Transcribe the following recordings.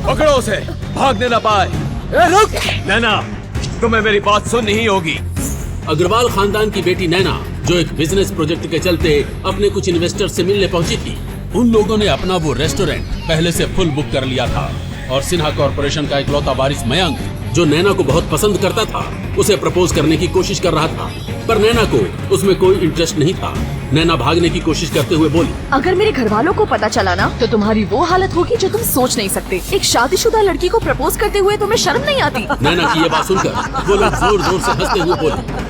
पकड़ो उसे, भागने ना पाए। रुक नैना, तुम्हें मेरी बात सुननी ही होगी। अग्रवाल खानदान की बेटी नैना, जो एक बिजनेस प्रोजेक्ट के चलते अपने कुछ इन्वेस्टर से मिलने पहुंची थी, उन लोगों ने अपना वो रेस्टोरेंट पहले से फुल बुक कर लिया था और सिन्हा कॉर्पोरेशन का इकलौता वारिस मयंक, जो नैना को बहुत पसंद करता था, उसे प्रपोज करने की कोशिश कर रहा था, पर नैना को उसमें कोई इंटरेस्ट नहीं था। नैना भागने की कोशिश करते हुए बोली, अगर मेरे घर वालों को पता चला ना, तो तुम्हारी वो हालत होगी जो तुम सोच नहीं सकते। एक शादीशुदा लड़की को प्रपोज करते हुए तुम्हें शर्म नहीं आती? नैना की ये बात सुनकर वो लोग जोर जोर से हंसते हुए बोले,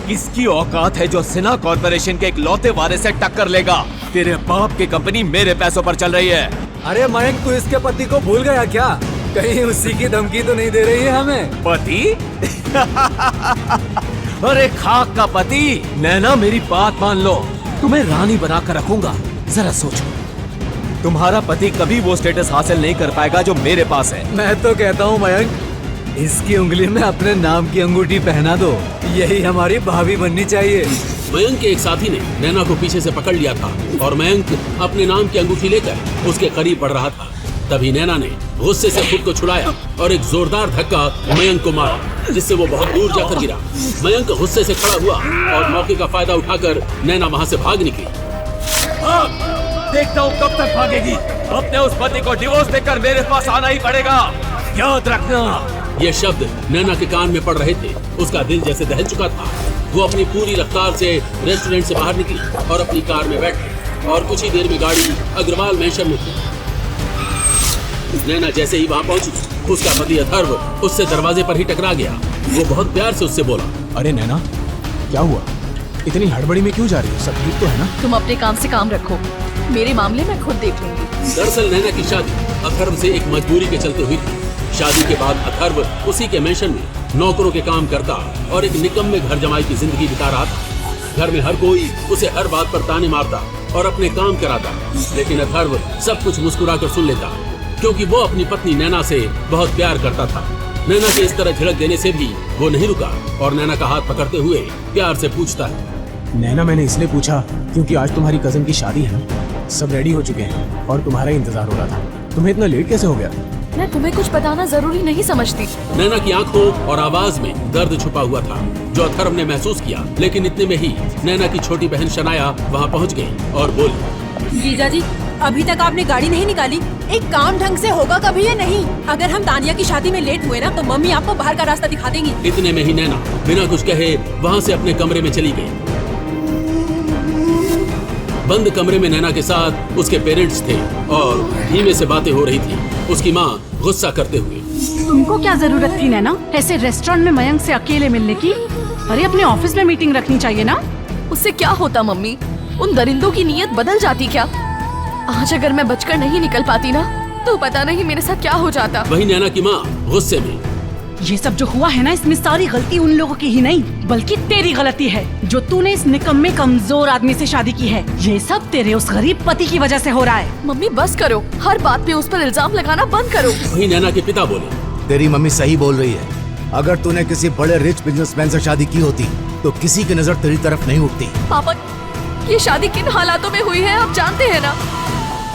किसकी औकात है जो सिन्हा कॉर्पोरेशन के इकलौते वारिस से टक्कर लेगा? तेरे बाप की कंपनी मेरे पैसों पर चल रही है। अरे मयंक, तू इसके पति को भूल गया क्या? कहीं उसी की धमकी तो नहीं दे रही है हमें? पति? अरे खाक का पति। नैना मेरी बात मान लो, तुम्हें रानी बनाकर रखूंगा। जरा सोचो, तुम्हारा पति कभी वो स्टेटस हासिल नहीं कर पाएगा जो मेरे पास है। मैं तो कहता हूँ मयंक, इसकी उंगली में अपने नाम की अंगूठी पहना दो, यही हमारी भाभी बननी चाहिए। मयंक के एक साथी ने नैना को पीछे से पकड़ लिया था और मयंक अपने नाम की अंगूठी लेकर उसके करीब बढ़ रहा था। तभी नैना ने गुस्से से खुद को छुड़ाया और एक जोरदार धक्का मयंक को मारा, जिससे वो बहुत दूर जाकर गिरा। मयंक गुस्से से खड़ा हुआ और मौके का फायदा उठाकर नैना वहाँ से भाग निकली। देखता हूँ कब तक भागेगी। अपने उस पति को डिवोर्स देकर मेरे पास आना ही पड़ेगा, याद रखना। ये शब्द नैना के कान में पड़ रहे थे। उसका दिल जैसे दहल चुका था। वो अपनी पूरी रफ्तार से रेस्टोरेंट से बाहर निकली और अपनी कार में बैठी और कुछ ही देर में गाड़ी अग्रवाल मैंशन में थी। नैना जैसे ही वहाँ पहुंची, उसका पति अथर्व उससे दरवाजे पर ही टकरा गया। वो बहुत प्यार से उससे बोला, अरे नैना, क्या हुआ? इतनी हड़बड़ी में क्यों जा रही हो? सब ठीक तो है ना? तुम अपने काम से काम रखो, मेरे मामले में खुद देख लूंगी। दरअसल नैना की शादी अथर्व से एक मजबूरी के चलते हुई थी। शादी के बाद अथर्व उसी के मैंशन में नौकरों के काम करता और एक निकम्मे घर जमाई की जिंदगी बिता रहा था। घर में हर कोई उसे हर बात पर ताने मारता और अपने काम कराता, लेकिन अथर्व सब कुछ मुस्कुराकर सुन लेता, क्योंकि वो अपनी पत्नी नैना से बहुत प्यार करता था। नैना के इस तरह झिड़क देने से भी वो नहीं रुका और नैना का हाथ पकड़ते हुए प्यार से पूछता है, नैना, मैंने इसलिए पूछा क्योंकि आज तुम्हारी कजन की शादी है ना। सब रेडी हो चुके हैं और तुम्हारा इंतजार हो रहा था। तुम्हें इतना लेट कैसे हो गया? मैं तुम्हें कुछ बताना जरूरी नहीं समझती। नैना की आंखों और आवाज में दर्द छुपा हुआ था, जो अथर्व ने महसूस किया। लेकिन इतने में ही नैना की छोटी बहन शनाया वहाँ पहुँच गई और बोली, जीजा जी, अभी तक आपने गाड़ी नहीं निकाली। एक काम ढंग से होगा कभी या नहीं? अगर हम तानिया की शादी में लेट हुए ना, तो मम्मी आपको बाहर का रास्ता दिखा देंगी। इतने में ही नैना बिना कुछ कहे वहाँ से अपने कमरे में चली गई। बंद कमरे में नैना के साथ उसके पेरेंट्स थे और धीमे से बातें हो रही थी, उसकी माँ गुस्सा करते हुए। तुमको क्या जरूरत थी नैना ऐसे रेस्टोरेंट में मयंक से अकेले मिलने की? अरे अपने ऑफिस में मीटिंग रखनी चाहिए ना। उससे क्या होता मम्मी? उन दरिंदों की नीयत बदल जाती क्या? आज अगर मैं बचकर नहीं निकल पाती ना, तो पता नहीं मेरे साथ क्या हो जाता। वही नैना की माँ गुस्से में, ये सब जो हुआ है ना, इसमें सारी गलती उन लोगों की ही नहीं, बल्कि तेरी गलती है, जो तूने इस निकम्मे कमजोर आदमी से शादी की है। ये सब तेरे उस गरीब पति की वजह से हो रहा है। मम्मी बस करो, हर बात पे उस पर इल्जाम लगाना बंद करो। वही नैना के पिता बोले, तेरी मम्मी सही बोल रही है। अगर तूने किसी बड़े रिच बिजनेसमैन से शादी की होती तो किसी की नजर तेरी तरफ नहीं उठती। पापा, ये शादी किन हालातों में हुई है आप जानते हैं ना,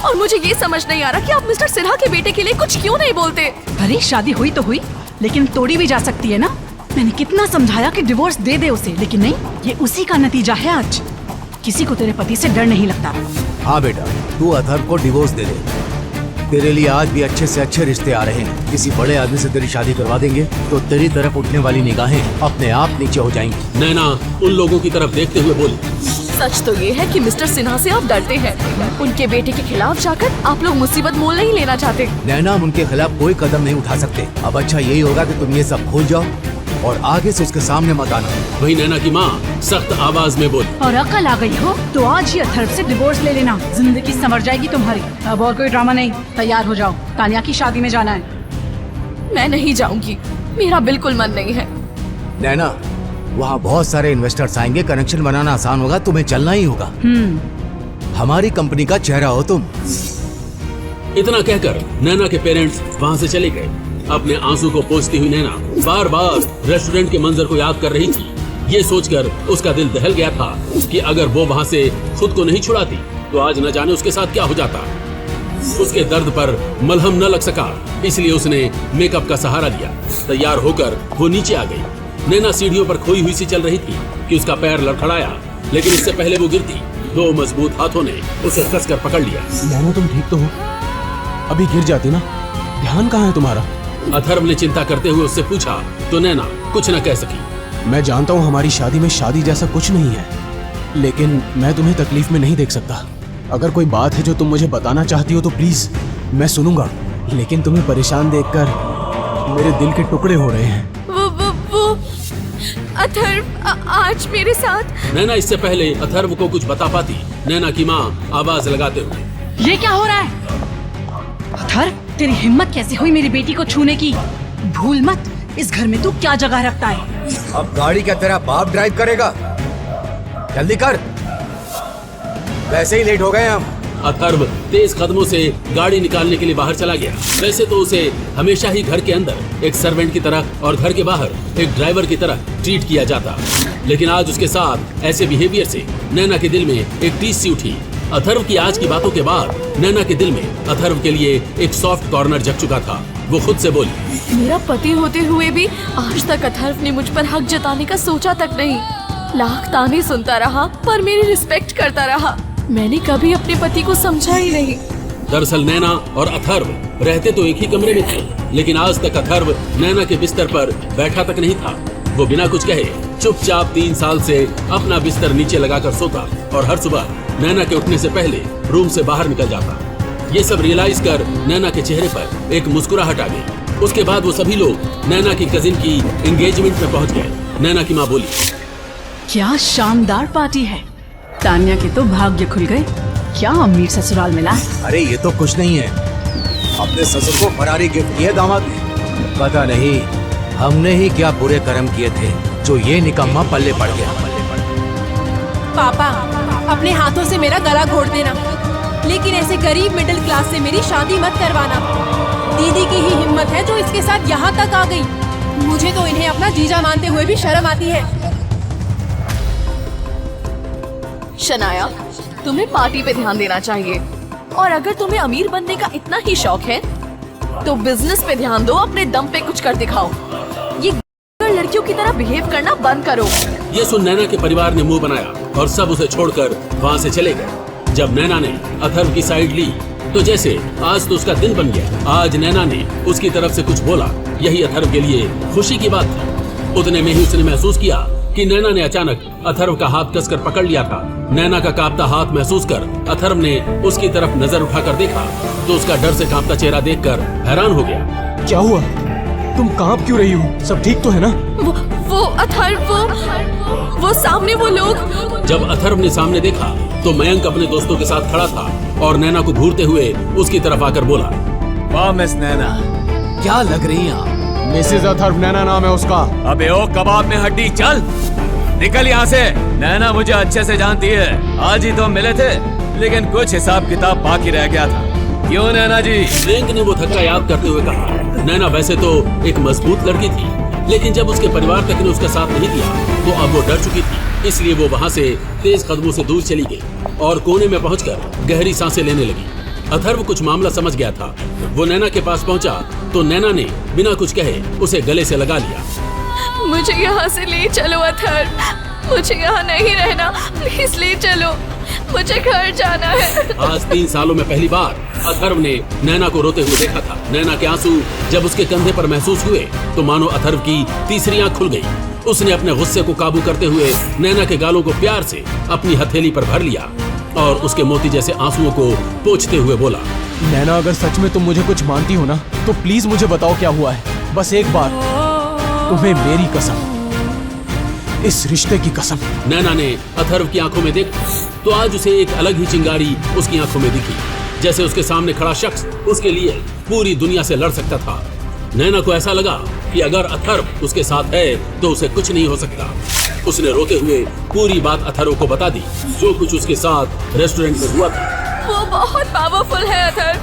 और मुझे ये समझ नहीं आ रहा कि आप मिस्टर सिन्हा के बेटे के लिए कुछ क्यों नहीं बोलते। अरे शादी हुई तो हुई, लेकिन तोड़ी भी जा सकती है ना। मैंने कितना समझाया कि डिवोर्स दे दे उसे, लेकिन नहीं, ये उसी का नतीजा है आज। किसी को तेरे पति से डर नहीं लगता। हाँ बेटा, तू अथर्व को डिवोर्स दे दे। तेरे लिए आज भी अच्छे से अच्छे रिश्ते आ रहे हैं। किसी बड़े आदमी से तेरी शादी करवा देंगे तो तेरी तरफ उठने वाली निगाहें अपने आप नीचे हो जाएंगी। नैना उन लोगों की तरफ देखते हुए बोली, सच तो ये है कि मिस्टर सिन्हा से आप डरते हैं। उनके बेटे के खिलाफ जाकर आप लोग मुसीबत मोल नहीं लेना चाहते। नैना, हम उनके खिलाफ कोई कदम नहीं उठा सकते। अब अच्छा यही होगा कि तुम ये सब भूल जाओ और आगे से उसके सामने मत आना। वही नैना की माँ सख्त आवाज में बोली, और अकल आ गई हो तो आज ही अथर्व से डिवोर्स ले लेना, जिंदगी संवर जाएगी तुम्हारी। अब और कोई ड्रामा नहीं, तैयार हो जाओ, तानिया की शादी में जाना है। मैं नहीं जाऊंगी, मेरा बिल्कुल मन नहीं है। नैना, वहाँ बहुत सारे इन्वेस्टर्स आएंगे, कनेक्शन बनाना आसान होगा, तुम्हें चलना ही होगा। हमारी कंपनी का चेहरा हो तुम। इतना कहकर नैना के पेरेंट्स वहाँ से चले गए। अपने आंसू को पोंछती हुई नैना बार बार रेस्टोरेंट के मंजर को याद कर रही थी। ये सोचकर उसका दिल दहल गया था कि अगर वो वहाँ से खुद को नहीं छुड़ाती तो आज न जाने उसके साथ क्या हो जाता। उसके दर्द पर मलहम न लग सका, इसलिए उसने मेकअप का सहारा लिया। तैयार होकर वो नीचे आ गई। नैना सीढ़ियों पर खोई हुई सी चल रही थी कि उसका पैर लड़खड़ाया, लेकिन इससे पहले वो गिरती, दो मजबूत हाथों ने उसे कसकर पकड़ लिया। नैना तुम ठीक तो हो? अभी गिर जाती ना। ध्यान कहाँ है तुम्हारा? अथर्व ने चिंता करते हुए उससे पूछा तो नैना कुछ न कह सकी। मैं जानता हूँ हमारी शादी में शादी जैसा कुछ नहीं है, लेकिन मैं तुम्हें तकलीफ में नहीं देख सकता। अगर कोई बात है जो तुम मुझे बताना चाहती हो तो प्लीज, मैं सुनूंगा। लेकिन तुम्हें परेशान देखकर मेरे दिल के टुकड़े हो रहे हैं। वो अथर्व आज मेरे साथ। नैना इससे पहले अथर्व को कुछ बता पाती, नैना की माँ आवाज लगाते हुए, ये क्या हो रहा है? अथर्व, तेरी हिम्मत कैसे हुई मेरी बेटी को छूने की? भूल मत, इस घर में तू क्या जगह रखता है। अब गाड़ी क्या तेरा बाप ड्राइव करेगा? जल्दी कर, वैसे ही लेट हो गए हम। अथर्व तेज कदमों से गाड़ी निकालने के लिए बाहर चला गया। वैसे तो उसे हमेशा ही घर के अंदर एक सर्वेंट की तरह और घर के बाहर एक ड्राइवर की तरह ट्रीट किया जाता, लेकिन आज उसके साथ ऐसे बिहेवियर से नैना के दिल में एक टीस सी उठी। अथर्व की आज की बातों के बाद नैना के दिल में अथर्व के लिए एक सॉफ्ट कॉर्नर जग चुका था। वो खुद से बोली, मेरा पति होते हुए भी आज तक अथर्व ने मुझ पर हक जताने का सोचा तक नहीं। लाख ताने सुनता रहा पर मेरी रिस्पेक्ट करता रहा। मैंने कभी अपने पति को समझा ही नहीं। दरअसल नैना और अथर्व रहते तो एक ही कमरे में थे, लेकिन आज तक अथर्व नैना के बिस्तर पर बैठा तक नहीं था। वो बिना कुछ कहे चुपचाप 3 साल से अपना बिस्तर नीचे लगाकर सोता और हर सुबह नैना के उठने से पहले रूम से बाहर निकल जाता। ये सब रियलाइज कर नैना के चेहरे पर एक मुस्कुराहट आ गई। उसके बाद वो सभी लोग नैना की कजिन की एंगेजमेंट में पहुंच गए। नैना की माँ बोली, क्या शानदार पार्टी है। तानिया के तो भाग्य खुल गए। क्या अमीर ससुराल मिला। अरे ये तो कुछ नहीं है, अपने ससुर को फरारी गिफ्ट किया दामाद ने। पता नहीं हमने ही क्या बुरे कर्म किए थे जो ये निकम्मा पल्ले पड़ गया। पापा, अपने हाथों से मेरा गला घोट देना, लेकिन ऐसे गरीब मिडिल क्लास से मेरी शादी मत करवाना। दीदी की ही हिम्मत है जो इसके साथ यहाँ तक आ गई। मुझे तो इन्हें अपना जीजा मानते हुए भी शर्म आती है। शनाया, तुम्हें पार्टी पे ध्यान देना चाहिए, और अगर तुम्हें अमीर बनने का इतना ही शौक है तो बिजनेस पे ध्यान दो। अपने दम पे कुछ कर दिखाओ। ये लड़कियों की तरह बिहेव करना बंद करो। ये सुन नैना के परिवार ने मुंह बनाया और सब उसे छोड़कर वहाँ से चले गए। जब नैना ने अथर्व की साइड ली तो जैसे आज तो उसका दिन बन गया। आज नैना ने उसकी तरफ से कुछ बोला, यही अथर्व के लिए खुशी की बात थी। उतने में ही उसने महसूस किया कि नैना ने अचानक अथर्व का हाथ कसकर पकड़ लिया था। नैना का कांपता हाथ महसूस कर अथर्व ने उसकी तरफ नजर उठाकर देखा तो उसका डर से कांपता चेहरा देखकर हैरान हो गया। क्या हुआ? तुम कांप क्यों रही हो? सब ठीक तो है ना? वो अथर्व, वो सामने वो लोग। जब अथर्व ने सामने देखा तो मयंक अपने दोस्तों के साथ खड़ा था और नैना को घूरते हुए उसकी तरफ आकर बोला, वाह मिस नैना, क्या लग रही हैं आप? मिसेज अथर्व नैना नाम है उसका। अबे ओ कबाब में हड्डी, चल निकल यहाँ से। नैना मुझे अच्छे से जानती है। आज ही तो मिले थे, लेकिन कुछ हिसाब किताब बाकी रह गया था। क्यों नैना जी? मयंक ने वो धक्का याद करते हुए कहा। नैना वैसे तो एक मजबूत लड़की थी, लेकिन जब उसके परिवार तक ने उसका साथ नहीं दिया तो अब वो डर चुकी थी। इसलिए वो वहाँ से तेज कदमों से दूर चली गई और कोने में पहुंचकर गहरी सांसें लेने लगी। अथर्व कुछ मामला समझ गया था। वो नैना के पास पहुंचा तो नैना ने बिना कुछ कहे उसे गले से लगा लिया। मुझे यहाँ से ले चलो अथर्व, मुझे यहाँ नहीं रहना, प्लीज ले चलो, मुझे घर जाना है। आज 3 सालों में पहली बार अथर्व ने नैना को रोते हुए देखा था। नैना के आंसू जब उसके कंधे पर महसूस हुए तो मानो अथर्व की तीसरी आंख खुल गई। उसने अपने गुस्से को काबू करते हुए नैना के गालों को प्यार से अपनी हथेली पर भर लिया और उसके मोती जैसे आंसुओं को पोंछते हुए बोला, नैना अगर सच में तुम मुझे कुछ मानती हो ना तो प्लीज मुझे बताओ क्या हुआ है। बस एक बार, तुम्हें मेरी कसम, इस रिश्ते की कसम। नैना ने अथर्व की आंखों में देखा तो आज उसे एक अलग ही चिंगारी उसकी आंखों में दिखी, जैसे उसके सामने खड़ा शख्स उसके लिए पूरी दुनिया से लड़ सकता था। नैना को ऐसा लगा कि अगर अथर्व उसके साथ है तो उसे कुछ नहीं हो सकता। उसने रोते हुए पूरी बात अथर्व को बता दी, जो कुछ उसके साथ रेस्टोरेंट में हुआ था। वो बहुत पावरफुल है अथर्व,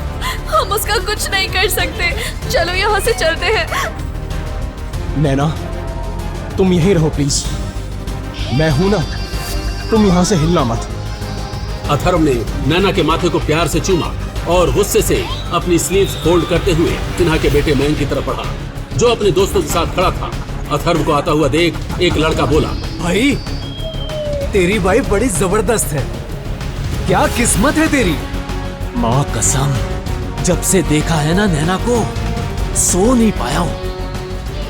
हम उसका कुछ नहीं कर सकते। चलो यहाँ से चलते हैं। नैना तुम यहीं रहो प्लीज, मैं हूं ना, तुम यहाँ से हिलना मत। अथर्व ने नैना के माथे को प्यार से चूमा और गुस्से से अपनी स्लीव्स फोल्ड करते हुए सिन्हा के बेटे मयंक की तरफ बढ़ा, जो अपने दोस्तों के साथ खड़ा था। अथर्व को आता हुआ देख एक लड़का बोला, भाई तेरी वाइफ बड़ी जबरदस्त है, क्या किस्मत है तेरी। माँ कसम, जब से देखा है ना नैना को, सो नहीं पाया हूँ।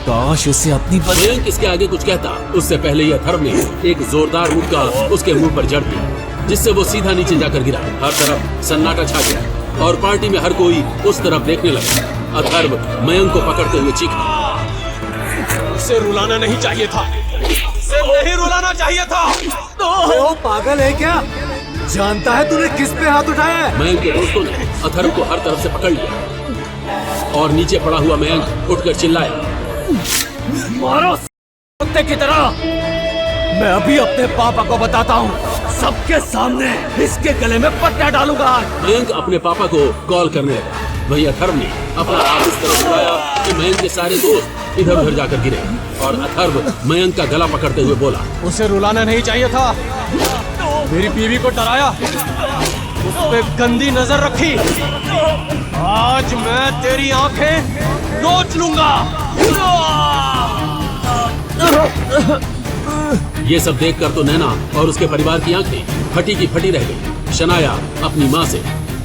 काश उसे अपनी मयंक इसके आगे कुछ कहता, उससे पहले ही अथर्व ने एक जोरदार मुक्का उसके मुंह पर जड़ दिया, जिससे वो सीधा नीचे जाकर गिरा। हर तरफ सन्नाटा छा गया और पार्टी में हर कोई उस तरफ देखने लगा। अथर्व मयंक को पकड़ते हुए चीखा, उसे रुलाना नहीं चाहिए था, उसे नहीं रुलाना चाहिए था। ओ पागल है क्या, जानता है तूने किस पे हाथ उठाया है। मयंक के दोस्तों ने अथर्व को हर तरफ से पकड़ लिया और नीचे पड़ा हुआ मयंक उठकर चिल्लाया, मारो कुत्ते की तरह। मैं अभी अपने पापा को बताता हूँ, सबके सामने इसके गले में पट्टा डालूंगा। मयंक अपने पापा को कॉल करने लगा। वही अथर्व ने अपना हाथ इस तरफ उठाया कि मयंक के सारे दोस्त इधर उधर जाकर गिरे और अथर्व मयंक का गला पकड़ते हुए बोला, उसे रुलाना नहीं चाहिए था, मेरी बीवी को डराया, उस पे गंदी नजर रखी। आज मैं तेरी आंखें नोच लूंगा। ये सब देखकर तो नैना और उसके परिवार की आंखें फटी की फटी रह गई। शनाया अपनी माँ से,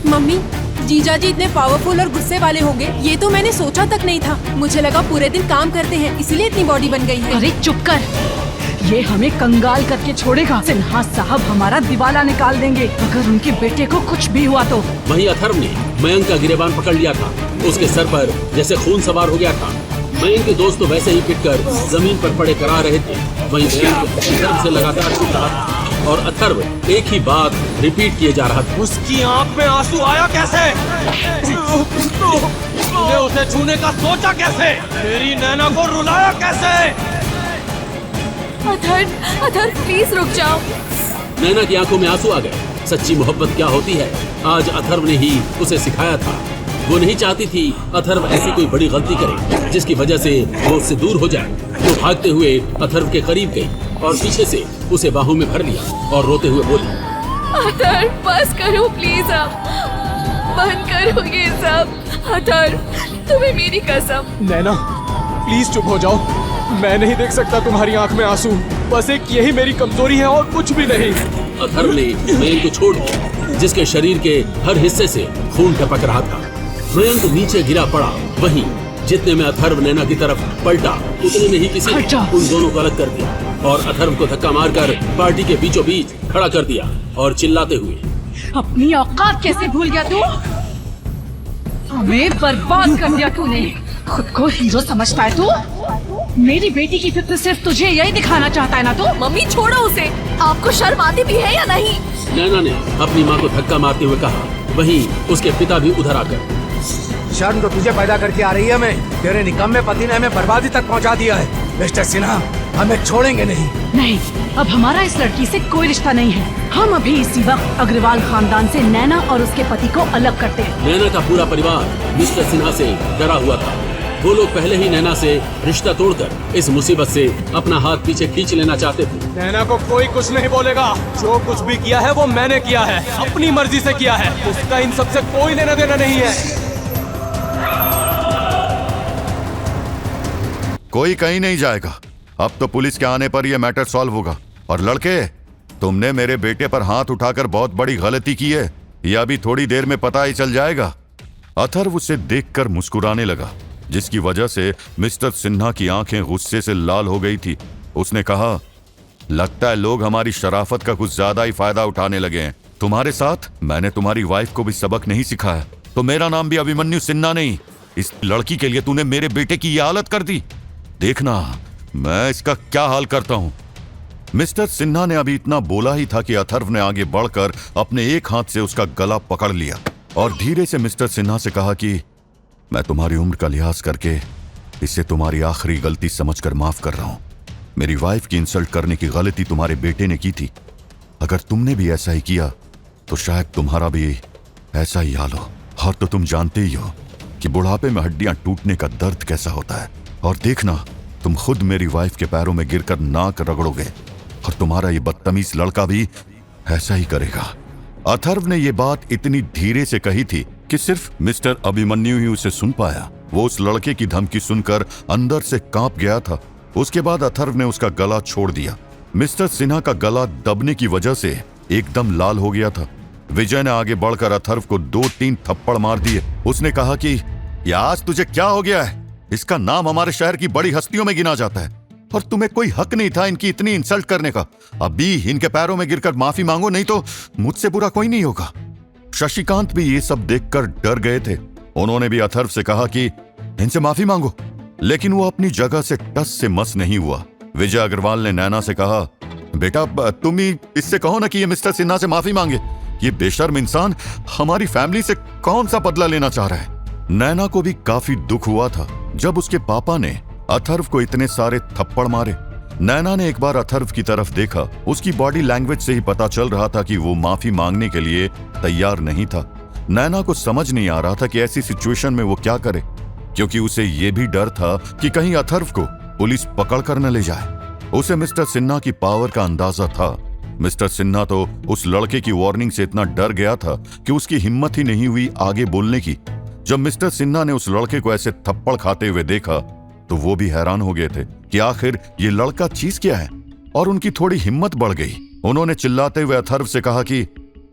मम्मी जीजा जी इतने पावरफुल और गुस्से वाले होंगे, ये तो मैंने सोचा तक नहीं था। मुझे लगा पूरे दिन काम करते हैं इसलिए इतनी बॉडी बन गई है। अरे चुप कर, ये हमें कंगाल करके छोड़ेगा। सिन्हा साहब हमारा दिवाला निकाल देंगे अगर उनके बेटे को कुछ भी हुआ तो। वहीं अथर्व ने मयंक का गिरेबान पकड़ लिया था, उसके सर पर जैसे खून सवार हो गया था। मयंक के दोस्त तो वैसे ही पिटकर जमीन पर पड़े करा रहे थे। वहीं मयंक दर्द से लगातार छूट रहा था और अथर्व एक ही बात रिपीट किए जा रहा था, उसकी आंख में आंसू आया कैसे? तूने उसे छूने का सोचा कैसे? मेरी नैना को रुलाया कैसे? अथर्व प्लीज रुक जाओ। नैना की आंखों में आंसू आ गए। सच्ची मोहब्बत क्या होती है आज अथर्व ने ही उसे सिखाया था। वो नहीं चाहती थी अथर्व ऐसी कोई बड़ी गलती करे जिसकी वजह से वो उससे दूर हो जाए। वो भागते हुए अथर्व के करीब गई और पीछे से उसे बाहों में भर लिया और रोते हुए बोली, अथर्व बस करो प्लीज, आप बंद करो ये सब। अथर्व तुम्हें मेरी कसम। नैना प्लीज चुप हो जाओ, मैं नहीं देख सकता तुम्हारी आंख में आंसू, बस एक यही मेरी कमजोरी है और कुछ भी नहीं। अथर्व ने मयंक को छोड़ दिया जिसके शरीर के हर हिस्से से खून टपक रहा था। मयंक नीचे गिरा पड़ा। वहीं जितने में अथर्व नैना की तरफ पलटा उतने में ही किसी ने उन दोनों को अलग कर दिया और अथर्व को धक्का मारकर पार्टी के बीचों बीच खड़ा कर दिया और चिल्लाते हुए, अपनी औकात कैसे भूल गया तू? हमें बर्बाद कर दिया तूने। खुद को हीरो समझता है तू? मेरी बेटी की फिक्र सिर्फ तुझे यही दिखाना चाहता है ना तू? मम्मी छोड़ो उसे, आपको शर्म आती भी है या नहीं? नैना ने अपनी माँ को धक्का मारते हुए कहा। वहीं उसके पिता भी उधर आकर, शर्म तो तुझे पैदा करके आ रही है हमें। तेरे निकम्मे पति ने हमें बर्बादी तक पहुंचा दिया है। मिस्टर सिन्हा, हमें छोड़ेंगे नहीं। नहीं, अब हमारा इस लड़की से कोई रिश्ता नहीं है। हम अभी इसी वक्त अग्रवाल खानदान से नैना और उसके पति को अलग करते हैं। नैना का पूरा परिवार मिस्टर सिन्हा से डरा हुआ था। वो लोग पहले ही नैना से रिश्ता तोड़कर इस मुसीबत से अपना हाथ पीछे खींच लेना चाहते थे। नैना को कोई कुछ नहीं बोलेगा, जो कुछ भी किया है वो मैंने किया है, अपनी मर्जी से किया है, उसका इन सबसे कोई लेना देना नहीं है। कोई कहीं नहीं जाएगा। अब तो पुलिस के आने पर यह मैटर सॉल्व होगा। और लड़के, तुमने मेरे बेटे पर हाथ उठाकर बहुत बड़ी गलती की है, यह अभी थोड़ी देर में पता ही चल जाएगा। अथर्व उसे देखकर मुस्कुराने लगा, जिसकी वजह से मिस्टर सिन्हा की आंखें गुस्से से लाल हो गई थी। उसने कहा, लगता है लोग हमारी शराफत का कुछ ज्यादा ही फायदा उठाने लगे हैं। तुम्हारे साथ मैंने तुम्हारी वाइफ को भी सबक नहीं सिखाया, तो मेरा नाम भी अभिमन्यु सिन्हा नहीं। इस लड़की के लिए तूने मेरे बेटे की यह हालत कर दी। देखना मैं इसका क्या हाल करता हूं। मिस्टर सिन्हा ने अभी इतना बोला ही था कि अथर्व ने आगे बढ़कर अपने एक हाथ से उसका गला पकड़ लिया और धीरे से मिस्टर सिन्हा से कहा कि मैं तुम्हारी उम्र का लिहाज करके इसे तुम्हारी आखिरी गलती समझकर माफ कर रहा हूं। मेरी वाइफ की इंसल्ट करने की गलती तुम्हारे बेटे ने की थी। अगर तुमने भी ऐसा ही किया तो शायद तुम्हारा भी ऐसा ही हाल हो। और तो तुम जानते ही हो कि बुढ़ापे में हड्डियां टूटने का दर्द कैसा होता है। और देखना, तुम खुद मेरी वाइफ के पैरों में गिरकर नाक रगड़ोगे और तुम्हारा ये बदतमीज लड़का भी ऐसा ही करेगा। अथर्व ने ये बात इतनी धीरे से कही थी कि सिर्फ मिस्टर अभिमन्यु ही उसे सुन पाया। वो उस लड़के की धमकी सुनकर अंदर से कांप गया था। उसके बाद अथर्व ने उसका गला छोड़ दिया। मिस्टर सिन्हा का गला दबने की वजह से एकदम लाल हो गया था। विजय ने आगे बढ़कर अथर्व को 2-3 थप्पड़ मार दिए। उसने कहा कि आज तुझे क्या हो गया है? इसका नाम हमारे शहर की बड़ी हस्तियों में गिना जाता है और तुम्हें कोई हक नहीं था इनकी इतनी इंसल्ट करने का। अभी इनके पैरों में गिरकर माफी मांगो, नहीं तो मुझसे बुरा कोई नहीं होगा। शशिकांत भी ये सब देखकर डर गए थे। उन्होंने भी अथर्व से कहा कि इनसे माफी मांगो, लेकिन वो अपनी जगह से टस से मस नहीं हुआ। विजय अग्रवाल ने नैना से कहा, बेटा तुम ही इससे कहो ना कि ये मिस्टर सिन्हा से माफी मांगे। ये बेशर्म इंसान हमारी फैमिली से कौन सा बदला लेना चाह रहा है। नैना को भी काफी दुख हुआ था जब उसके पापा ने अथर्व को इतने सारे थप्पड़ मारे। नैना ने एक बार अथर्व की तरफ देखा। उसकी बॉडी लैंग्वेज से ही पता चल रहा था कि वो माफी मांगने के लिए तैयार नहीं था। नैना को समझ नहीं आ रहा था कि ऐसी सिचुएशन में वो क्या करे, क्योंकि उसे ये भी डर था कि कहीं अथर्व को पुलिस पकड़ कर न ले जाए। उसे मिस्टर सिन्हा की पावर का अंदाजा था। मिस्टर सिन्हा तो उस लड़के की वार्निंग से इतना डर गया था कि उसकी हिम्मत ही नहीं हुई आगे बोलने की। जब मिस्टर सिन्हा ने उस लड़के को ऐसे थप्पड़ खाते हुए देखा तो वो भी हैरान हो गए थे कि आखिर ये लड़का चीज क्या है, और उनकी थोड़ी हिम्मत बढ़ गई। उन्होंने चिल्लाते हुए अथर्व से कहा कि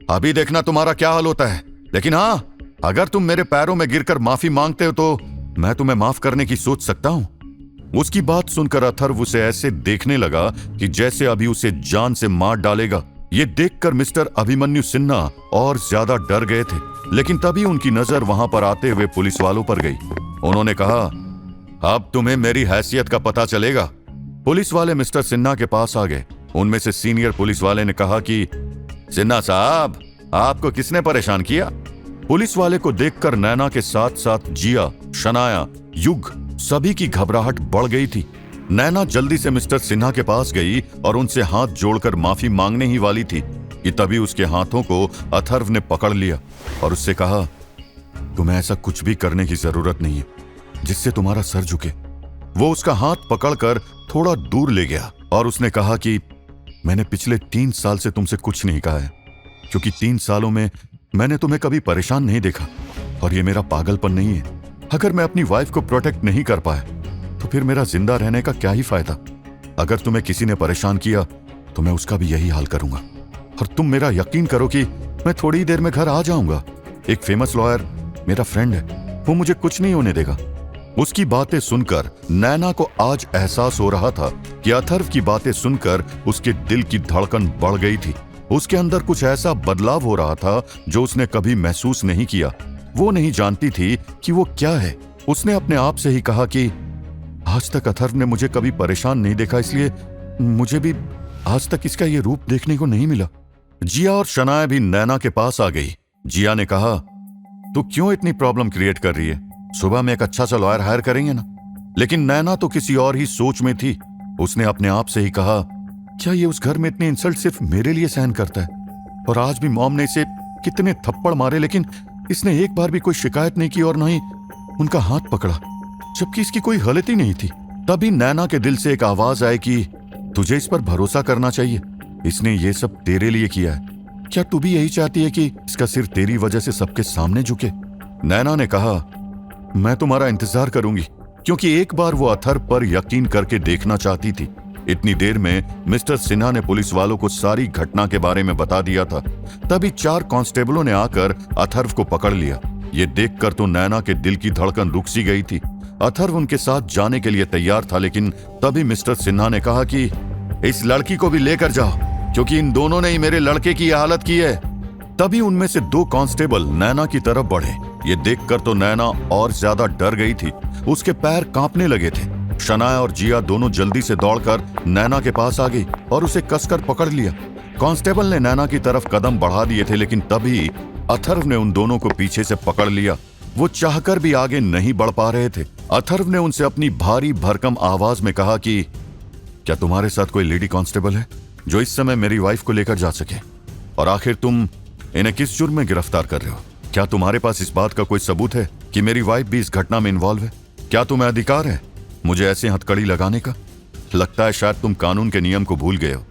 अभी देखना तुम्हारा क्या हाल होता है, लेकिन हाँ, अगर तुम मेरे पैरों में गिरकर माफी मांगते हो तो मैं तुम्हें माफ करने की सोच सकता हूं। उसकी बात सुनकर अथर्व उसे ऐसे देखने लगा कि जैसे अभी उसे जान से मार डालेगा। ये देखकर मिस्टर अभिमन्यु सिन्हा और ज्यादा डर गए थे, लेकिन तभी उनकी नजर वहां पर आते हुए पुलिस वालों पर गई। उन्होंने कहा, अब तुम्हें मेरी हैसियत का पता चलेगा। पुलिस वाले मिस्टर सिन्हा के पास आ गए। उनमें से सीनियर पुलिस वाले ने कहा कि सिन्हा साहब, आपको किसने परेशान किया? पुलिस वाले को देखकर नैना के साथ साथ जिया, शनाया, युग सभी की घबराहट बढ़ गई थी। नैना जल्दी से मिस्टर सिन्हा के पास गई और उनसे हाथ जोड़कर माफी मांगने ही वाली थी कि तभी उसके हाथों को अथर्व ने पकड़ लिया और उससे कहा, तुम्हें ऐसा कुछ भी करने की जरूरत नहीं है जिससे तुम्हारा सर झुके। वो उसका हाथ पकड़कर थोड़ा दूर ले गया और उसने कहा कि मैंने पिछले 3 साल से तुमसे कुछ नहीं कहा है, क्योंकि 3 सालों में मैंने तुम्हें कभी परेशान नहीं देखा और ये मेरा पागलपन नहीं है। अगर मैं अपनी वाइफ को प्रोटेक्ट नहीं कर पाया तो फिर मेरा जिंदा रहने का क्या ही फायदा। अगर तुम्हें किसी ने परेशान किया तो मैं उसका भी यही हाल करूंगा, और तुम मेरा यकीन करो कि मैं थोड़ी ही देर में घर आ जाऊंगा। एक फेमस लॉयर मेरा फ्रेंड है, वो मुझे कुछ नहीं होने देगा। उसकी बातें सुनकर नैना को आज एहसास हो रहा था कि अथर्व की बातें सुनकर उसके दिल की धड़कन बढ़ गई थी। उसके अंदर कुछ ऐसा बदलाव हो रहा था जो उसने कभी महसूस नहीं किया। वो नहीं जानती थी कि वो क्या है। उसने अपने आप से ही कहा कि आज तक अथर्व ने मुझे कभी परेशान नहीं देखा, इसलिए मुझे भी आज तक इसका ये रूप देखने को नहीं मिला। जिया और शनाया भी नैना के पास आ गई। जिया ने कहा, तू क्यों इतनी प्रॉब्लम क्रिएट कर रही है? सुबह में एक अच्छा सा लॉयर हायर करेंगे ना। लेकिन नैना तो किसी और ही सोच में थी। उसने अपने आप से ही कहा, क्या ये उस घर में इतनी इंसल्ट सिर्फ मेरे लिए सहन करता है? और आज भी मॉम ने इसे कितने थप्पड़ मारे, लेकिन इसने एक बार भी कोई शिकायत नहीं की और ना ही उनका हाथ पकड़ा, जबकि इसकी कोई गलती नहीं थी। तभी नैना के दिल से एक आवाज आई कि तुझे इस पर भरोसा करना चाहिए, इसने ये सब तेरे लिए किया है। क्या तू भी यही चाहती है कि इसका सिर तेरी वजह से सबके सामने झुके? नैना ने कहा, मैं तुम्हारा इंतजार करूंगी, क्योंकि एक बार वो अथर्व पर यकीन करके देखना चाहती थी। इतनी देर में मिस्टर सिन्हा ने पुलिस वालों को सारी घटना के बारे में बता दिया था। तभी 4 कांस्टेबलों ने आकर अथर्व को पकड़ लिया। ये देखकर तो नैना के दिल की धड़कन रुक सी गई थी। अथर्व उनके साथ जाने के लिए तैयार था, लेकिन तभी मिस्टर सिन्हा ने कहा कि इस लड़की को भी लेकर जाओ, क्योंकि इन दोनों ने ही मेरे लड़के की हालत की है। तभी उनमें से 2 कांस्टेबल नैना की तरफ बढ़े। ये देखकर तो नैना और ज्यादा डर गई थी। उसके पैर कांपने लगे थे। शनाया और जिया दोनों जल्दी से दौड़कर नैना के पास आ गई और उसे कसकर पकड़ लिया। कांस्टेबल ने नैना की तरफ कदम बढ़ा दिए थे, लेकिन तभी अथर्व ने उन दोनों को पीछे से पकड़ लिया। वो चाहकर भी आगे नहीं बढ़ पा रहे थे। अथर्व ने उनसे अपनी भारी भरकम आवाज में कहा कि क्या तुम्हारे साथ कोई लेडी कांस्टेबल है जो इस समय मेरी वाइफ को लेकर जा सके? और आखिर तुम इन्हें किस जुर्म में गिरफ्तार कर रहे हो? क्या तुम्हारे पास इस बात का कोई सबूत है कि मेरी वाइफ भी इस घटना में इन्वॉल्व है? क्या तुम्हें अधिकार है मुझे ऐसे हथकड़ी लगाने का? लगता है शायद तुम कानून के नियम को भूल गए हो।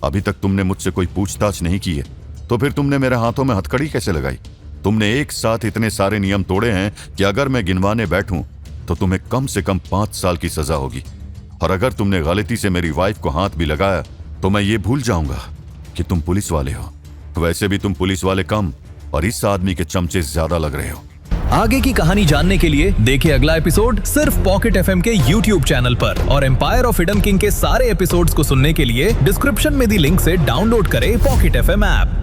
अभी तक तुमने मुझसे कोई पूछताछ नहीं की है, तो फिर तुमने मेरे हाथों में हथकड़ी कैसे लगाई? तुमने एक साथ इतने सारे नियम तोड़े हैं कि अगर मैं गिनवाने बैठूं तो तुम्हें कम से कम 5 साल की सजा होगी। और अगर तुमने गलती से मेरी वाइफ को हाथ भी लगाया तो मैं ये भूल जाऊंगा कि तुम पुलिस वाले हो। वैसे भी तुम पुलिस वाले कम और इस आदमी के चमचे ज्यादा लग रहे हो। आगे की कहानी जानने के लिए देखिए अगला एपिसोड सिर्फ पॉकेट एफएम के YouTube चैनल पर। और एम्पायर ऑफ हिडन किंग के सारे एपिसोड्स को सुनने के लिए डिस्क्रिप्शन में दी लिंक से डाउनलोड करें पॉकेट एफएम ऐप।